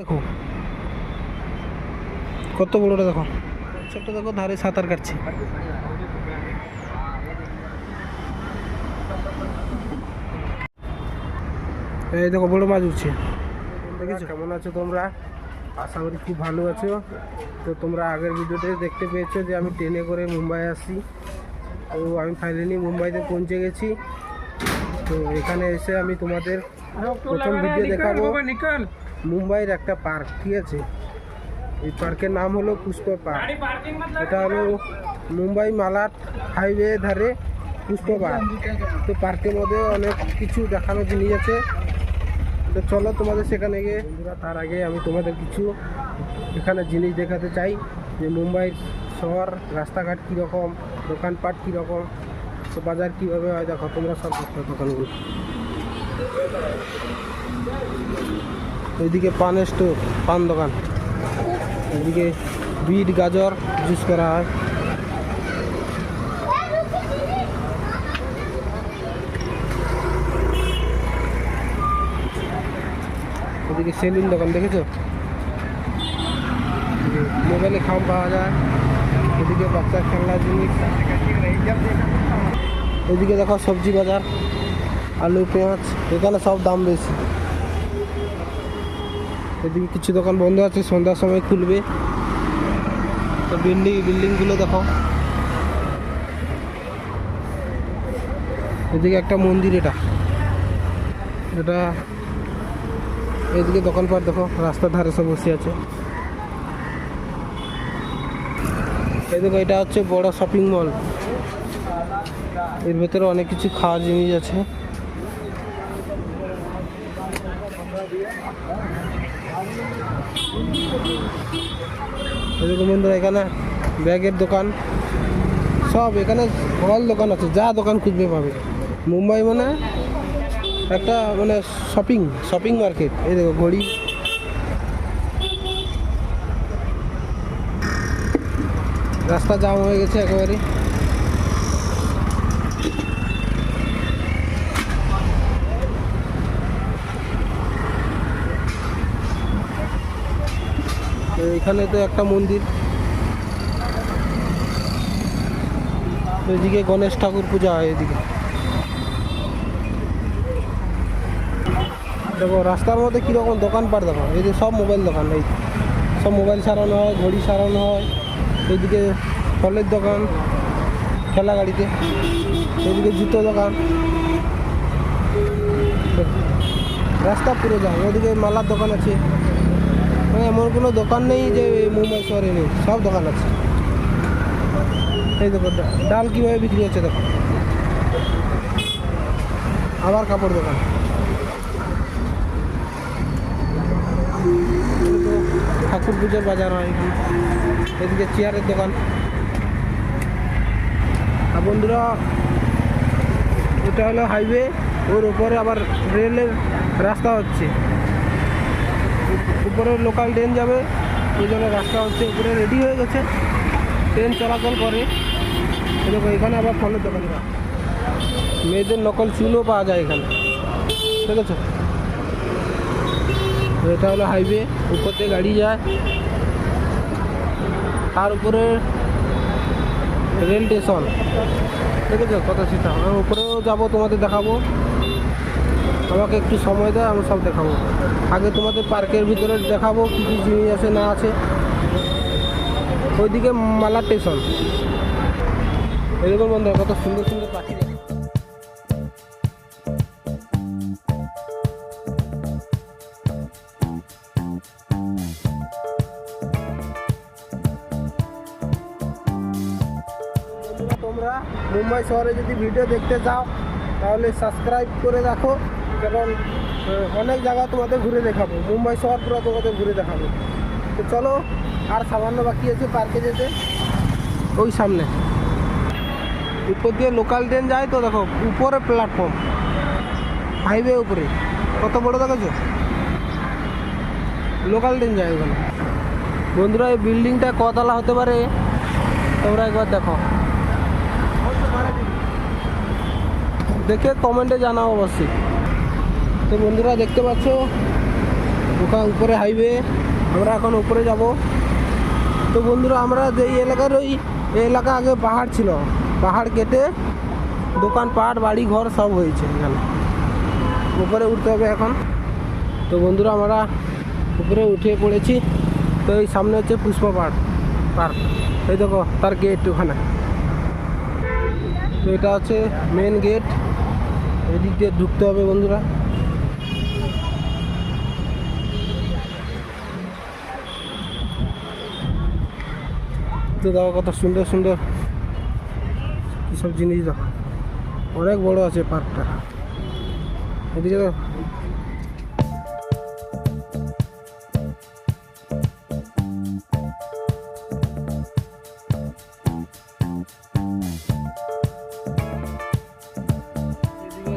দেখো কত বড়টা, দেখো ছোট্ট, দেখো ধারে সাঁতার কাটছে। এই দেখো বড় মাছ উঠছে, দেখেছো? কেমন আছো তোমরা? আশা করি খুব ভালো আছো। তো তোমরা আগের ভিডিওতে দেখতে পেয়েছো যে আমি ট্রেনে করে মুম্বাই আসছি। তো আমি ফাইনালি মুম্বাইতে পৌঁছে গেছি। তো এখানে এসে আমি তোমাদের প্রথম ভিডিও দেখাবো মুম্বাইয়ের একটা পার্ক, ঠিক আছে? এই পার্কের নাম হলো পুষ্পা পার্ক। এটা হলো মুম্বাই মালাট হাইওয়ে ধারে পুষ্পা পার্ক। তো পার্কের মধ্যে অনেক কিছু দেখানোর জিনিস আছে। তো চলো তোমাদের সেখানে গিয়ে, তার আগে আমি তোমাদের কিছু এখানে জিনিস দেখাতে চাই যে মুম্বাই শহর রাস্তাঘাট কীরকম, দোকানপাট কীরকম, তো বাজার কীভাবে হয় দেখো তোমরা সব দোকানগুলো। ওইদিকে পানের স্টোর, পান দোকান, এদিকে বিট গাজর জুস করা হয়। এদিকে সেলুন দোকান, দেখেছো? মোবাইলে খাম পাওয়া যায়। এদিকে বাচ্চার খেলনার জিনিস। এদিকে দেখো সবজি বাজার, আলু পেঁয়াজ, এখানে সব দাম বেশি। এদিকে কিছু দোকান বন্ধ আছে, সন্ধ্যার সময় খুলবে। তো বিল্ডিংগুলো দেখো। এদিকে একটা মন্দির, এটা এদিকে দোকানপাট দেখো, রাস্তার ধারে সব বসে আছে। এদিকে এটা হচ্ছে বড় শপিং মল, এর ভেতরে অনেক কিছু খাওয়ার জিনিস আছে। এরকম বন্ধুরা এখানে ব্যাগের দোকান, সব এখানে অল দোকান আছে, যা দোকান খুঁজবে পাবে। মুম্বাই মানে একটা মানে শপিং মার্কেট। এই দেখো ঘড়ি, রাস্তা জাম হয়ে গেছে একেবারে। এখানে তো একটা মন্দির, এদিকে গণেশ ঠাকুর পূজা হয়। এদিকে দেখো রাস্তার মধ্যে কীরকম দোকানপাট দেখো। এই যে সব মোবাইল দোকান, এই সব মোবাইল সারানো হয়, ঘড়ি সারানো হয়। এইদিকে ফলের দোকান, ঠেলা গাড়িতে। এদিকে জুতো দোকান, রাস্তা পুরো যাও। ওদিকে মালার দোকান আছে। এমন কোনো দোকান নেই যে মুম্বাই শহরে নেই, সব দোকান আছে। এই দেখো ডাল কীভাবে বিক্রি হচ্ছে দেখো। আবার কাপড় দোকান, ঠাকুর পুজোর বাজার হয় এখানে। এদিকে চেয়ারের দোকান। আর বন্ধুরা এটা হলো হাইওয়ে, ওর উপরে আবার রেলের রাস্তা হচ্ছে। উপরে লোকাল ট্রেন যাবে, ওই জন্য রাস্তা হচ্ছে। উপরে রেডি হয়ে গেছে, ট্রেন চলাচল করে। দেখো এখানে আবার ফলের দোকান, মেয়েদের নকল চুলও পাওয়া যায় এখানে, ঠিক আছে? এটা হলো হাইওয়ে, উপর দিয়ে গাড়ি যায়, তার উপরে রেল স্টেশন, ঠিক আছে? কত সিটা, আমি উপরেও যাবো, তোমাদের দেখাবো। আমাকে একটু সময় দেয়, আমি সব দেখাবো। আগে তোমাদের পার্কের ভিতরে দেখাবো কী কী জিনিস আছে না আছে। ওইদিকে মালা স্টেশন, এরকম বন্ধু কত সুন্দর সুন্দর পাখি। তোমরা মুম্বাই শহরে যদি ভিডিও দেখতে যাও তাহলে সাবস্ক্রাইব করে রাখো, কারণ অনেক জায়গা তোমাদের ঘুরে দেখাবো। মুম্বাই শহর পুরো তোমাদের ঘুরে দেখাবো। তো চলো, আর সামান্য বাকি আছে পার্কে যেতে। ওই সামনে উপর দিয়ে লোকাল ট্রেন যায়, তো দেখো উপরে প্ল্যাটফর্ম, হাইওয়ে উপরে কত বড় দেখেছো, লোকাল ট্রেন যায় ওখানে। বন্ধুরা এই বিল্ডিংটা কতলা হতে পারে তোমরা একবার দেখো, দেখে কমেন্টে জানাও অবশ্যই। তো বন্ধুরা দেখতে পাচ্ছ ওখানে উপরে হাইওয়ে, আমরা এখন উপরে যাব। তো বন্ধুরা আমরা যেই এলাকার এই এলাকা আগে পাহাড় ছিল, পাহাড় কেটে দোকানপাট বাড়ি ঘর সব হয়েছে এখানে। উপরে উঠতে হবে এখন। তো বন্ধুরা আমরা উপরে উঠে পড়েছি। তো এই সামনে হচ্ছে পুষ্পা পার্ক। এই দেখো তার গেট ওখানে। তো এটা হচ্ছে মেন গেট, এদিক দিয়ে ঢুকতে হবে বন্ধুরা। তো দেখো কত সুন্দর সুন্দর সব জিনিস, দেখো অনেক বড় আছে পার্কটা। এদিকে তো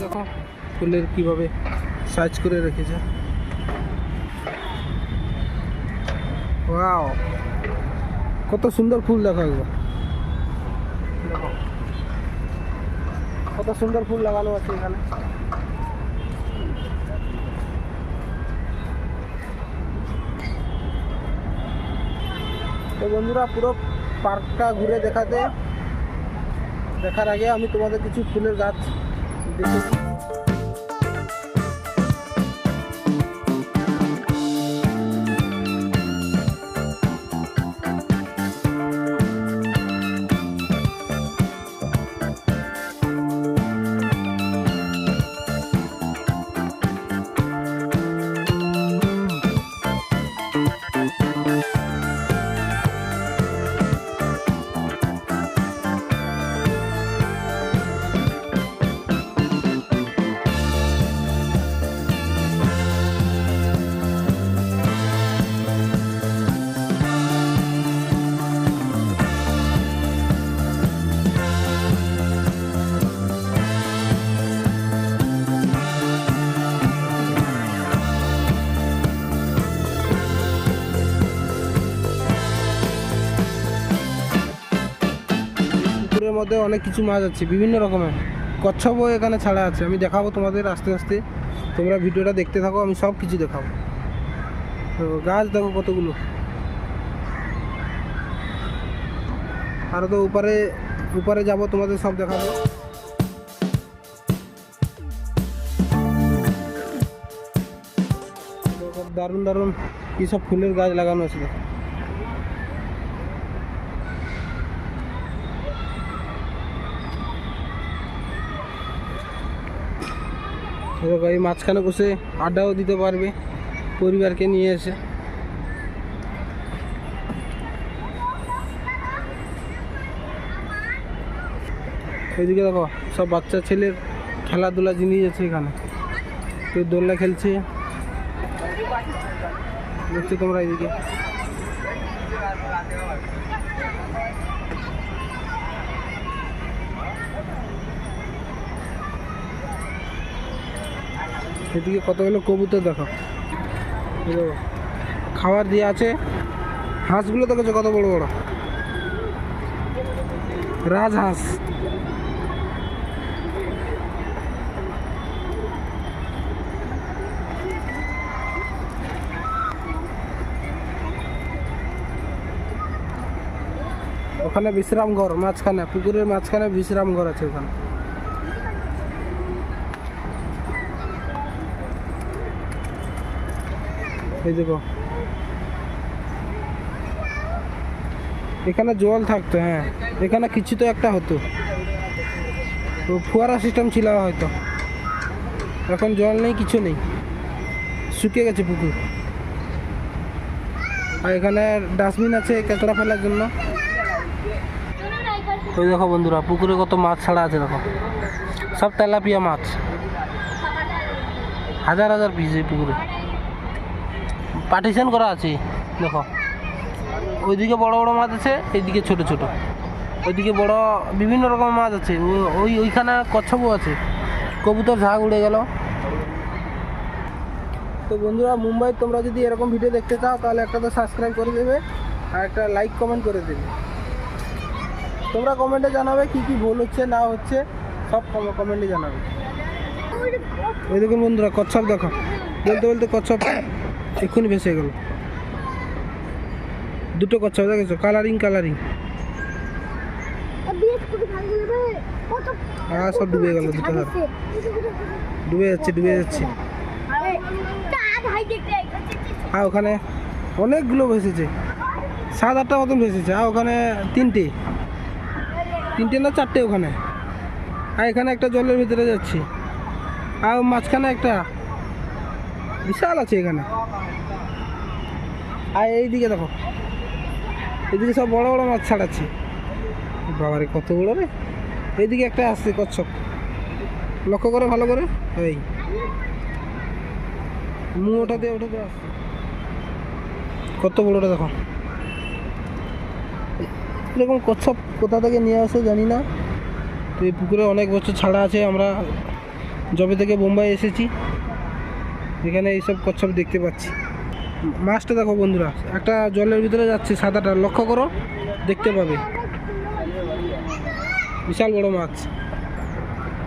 দেখো ফুলের কিভাবে সাইজ করে রেখেছে। ওয়াও, কত সুন্দর ফুল, দেখো একবার, দেখো কত সুন্দর ফুল লাগানো আছে এখানে। তো বন্ধুরা পুরো পার্কটা ঘুরে দেখার আগে আমি তোমাদের কিছু ফুলের গাছ দেখেছি। পুকুরের মধ্যে অনেক কিছু মাছ আছে, বিভিন্ন রকমের কচ্ছপও এখানে ছাড়া আছে। আমি দেখাবো তোমাদের আস্তে আস্তে, তোমরা ভিডিওটা দেখতে থাকো, আমি সব কিছু দেখাবো। তো গাছ দেখো কতগুলো, আরও তো উপরে যাব, তোমাদের সব দেখাবো। দারুণ দারুণ কী সব ফুলের গাছ লাগানো আছে দেখো। এই মাঝখানে বসে আড্ডাও দিতে পারবে পরিবারকে নিয়ে এসে। এদিকে দেখো সব বাচ্চা ছেলের খেলাধুলা জিনিস আছে এখানে, কেউ দোলনা খেলছে দেখছো তোমরা। এদিকে এদিকে কতগুলো কবুতর দেখো, খাবার দিয়ে আছে। হাঁসগুলো দেখেছো কত বড় বড় রাজহাঁস। ওখানে বিশ্রাম ঘর মাঝখানে, পুকুরের মাঝখানে বিশ্রাম ঘর আছে ওখানে। এই দেখো এখানে জল থাকতো, হ্যাঁ এখানে কিছু তো একটা হতো, তো ফোয়ারা সিস্টেম ছিল হয়তো। এখন জল নেই, কিছু নেই, শুকিয়ে গেছে পুকুর। আর এখানে ডাস্টবিন আছে কাঁচড়া ফেলার জন্য। ওই দেখো বন্ধুরা পুকুরে কত মাছ ছাড়া আছে, দেখো সব তেলাপিয়া মাছ, হাজার হাজার পিস এই পুকুরে পার্টিশন করা আছে। দেখো ওইদিকে বড় বড় মাছ আছে, এইদিকে ছোট ছোট, ওইদিকে বড় বিভিন্ন রকমের মাছ আছে। ওইখানে কচ্ছপও আছে। কবুতর ঝাঁক উড়ে গেল। তো বন্ধুরা মুম্বাই তোমরা যদি এরকম ভিডিও দেখতে চাও তাহলে একটা তো সাবস্ক্রাইব করে দেবে আর একটা লাইক কমেন্ট করে দেবে। তোমরা কমেন্টে জানাবে কি কি ভুল হচ্ছে না হচ্ছে, সব কমেন্টে জানাবে। এই দেখুন বন্ধুরা কচ্ছপ দেখো, বলতে বলতে কচ্ছপ এক্ষুনি ভেসে গেল। দুটো কচ্ছপ দেখেছো, কালারিং কালারিং। হ্যাঁ সব ডুবে গেল, দুটো ধার ডুবে যাচ্ছে ডুবে যাচ্ছে। হ্যাঁ ওখানে অনেকগুলো ভেসেছে, 7-8টা মতন ভেসেছে। আর ওখানে তিনটে না 4টে ওখানে। আর এখানে একটা জলের ভিতরে যাচ্ছে, আর মাঝখানে একটা বিশাল আছে এখানে। আর এইদিকে দেখো, এদিকে সব বড় বড় মাছ ছাড়াচ্ছে। বাবারে কত বড় রে! এইদিকে একটা আসছে কচ্ছপ, লক্ষ্য করে ভালো করে। এই ওঠাতে আসছে, কত বড়টা দেখো। এরকম কচ্ছপ কোথা থেকে নিয়ে আসে জানি না। তো এই পুকুরে অনেক বছর ছাড়া আছে। আমরা যবে থেকে বোম্বাই এসেছি এখানে এইসব কচ্ছপ দেখতে পাচ্ছি। মাছটা দেখো বন্ধুরা, একটা জলের ভিতরে যাচ্ছে, সাদাটা লক্ষ্য করো, দেখতে পাবে। বিশাল বড় মাছ।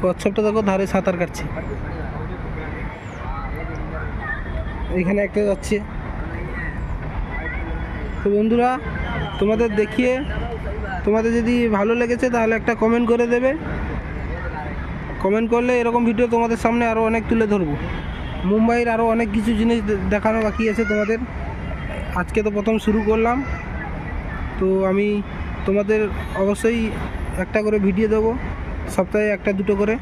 কচ্ছপটা দেখো ধারে সাঁতার কাটছে। এখানে একটা যাচ্ছে। তো বন্ধুরা তোমাদের দেখিয়ে, তোমাদের যদি ভালো লেগেছে তাহলে একটা কমেন্ট করে দেবে। কমেন্ট করলে এরকম ভিডিও তোমাদের সামনে আরও অনেক তুলে ধরবো। মুম্বাইয়ের আরও অনেক কিছু জিনিস দেখানো বাকি আছে তোমাদের। আজকে তো প্রথম শুরু করলাম, তো আমি তোমাদের অবশ্যই একটা করে ভিডিও দেবো, সপ্তাহে 1-2 করে।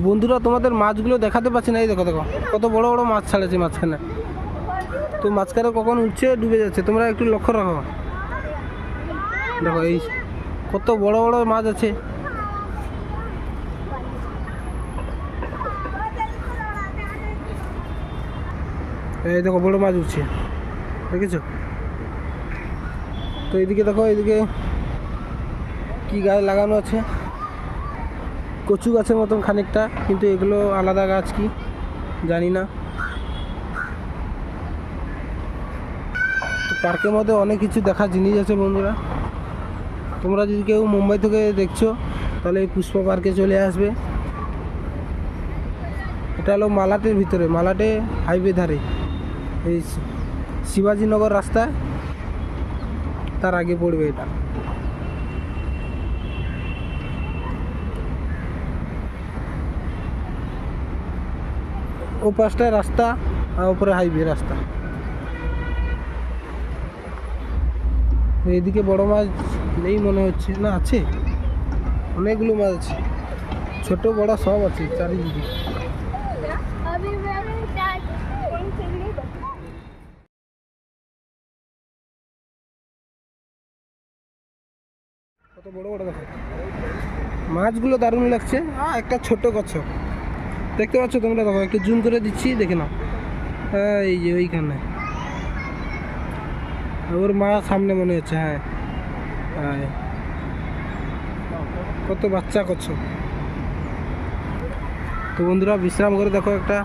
বন্ধুরা তোমাদের মাছগুলো দেখাতে পাচ্ছি না, এই দেখো দেখো কত বড় বড় মাছ ছাড়েছে মাঝখানে। তো মাঝখানে কখন উঠছে ডুবে যাচ্ছে, তোমরা একটু লক্ষ্য রাখো। দেখো এই কত বড় বড় মাছ আছে। এই দেখো বড় মাছ উঠছে, দেখেছো? তো এইদিকে দেখো, এইদিকে কি গাছ লাগানো আছে, কচু গাছের মতন খানিকটা, কিন্তু এগুলো আলাদা গাছ কি জানি না। তো পার্কের মধ্যে অনেক কিছু দেখার জিনিস আছে বন্ধুরা। তোমরা যদি কেউ মুম্বাই থেকে দেখছো তাহলে এই পুষ্পা পার্কে চলে আসবে। এটা হলো মালাটের ভিতরে, মালাটে হাইওয়ে ধারে, এই শিবাজীনগর রাস্তায় তার আগে পড়বে এটা। ও পাশটায় রাস্তা আর উপরে হাইওয়ে রাস্তা। এইদিকে বড় মাছ নেই মনে হচ্ছে, না আছে, অনেকগুলো মাছ আছে, ছোট বড় সব আছে চারিদিকে। কত বড় বড় দেখো মাছগুলো, দারুণ লাগছে। একটা ছোট কচ্ছপ দেখতে পাচ্ছ তোমরা, দেখো একটু জুম করে দিচ্ছি, দেখে নাও। এই যে ওইখানে ওর মা সামনে মনে হচ্ছে। হ্যাঁ হ্যাঁ, কত বাচ্চা কচ্ছপ। তো বন্ধুরা বিশ্রাম করে দেখো, একটা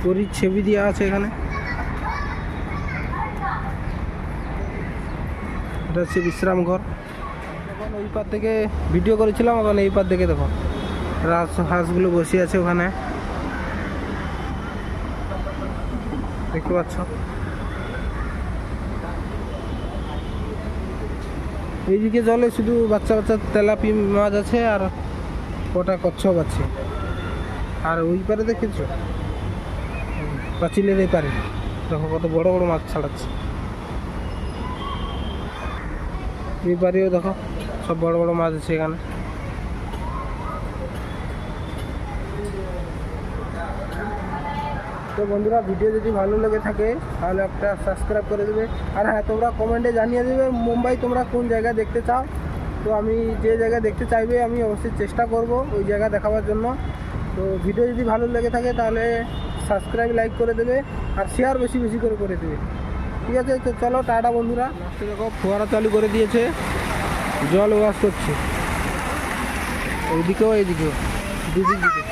পরীর ছবি দেওয়া আছে এখানে। এটা হচ্ছে বিশ্রাম ঘর। এখন ওই পার থেকে ভিডিও করেছিলাম, ওখানে এই পার দেখে দেখো হাঁসগুলো বসে আছে ওখানে, দেখতে পাচ্ছ। এইদিকে জলে শুধু বাচ্চা বাচ্চা তেলাপি মাছ আছে আর কটা কচ্ছপ আছে। আর ওই পারে দেখেছো পাঁচিলের এই পারে দেখো কত বড় বড় মাছ ছাড়াচ্ছে। এই পারেও দেখো সব বড় বড় মাছ আছে এখানে। তো বন্ধুরা ভিডিও যদি ভালো লেগে থাকে তাহলে একটা সাবস্ক্রাইব করে দেবে। আর হ্যাঁ, তোমরা কমেন্টে জানিয়ে দেবে মুম্বাই তোমরা কোন জায়গায় দেখতে চাও। তো আমি যে জায়গায় দেখতে চাইবে আমি অবশ্যই চেষ্টা করব ওই জায়গা দেখাবার জন্য। তো ভিডিও যদি ভালো লেগে থাকে তাহলে সাবস্ক্রাইব লাইক করে দেবে আর শেয়ার বেশি বেশি করে দেবে। ঠিক আছে, তো চলো টাটা বন্ধুরা। দেখো ফোয়ারা চালু করে দিয়েছে, জল ওয়াশ করছে, ওইদিকেও এইদিকেও দুদিক দিকে।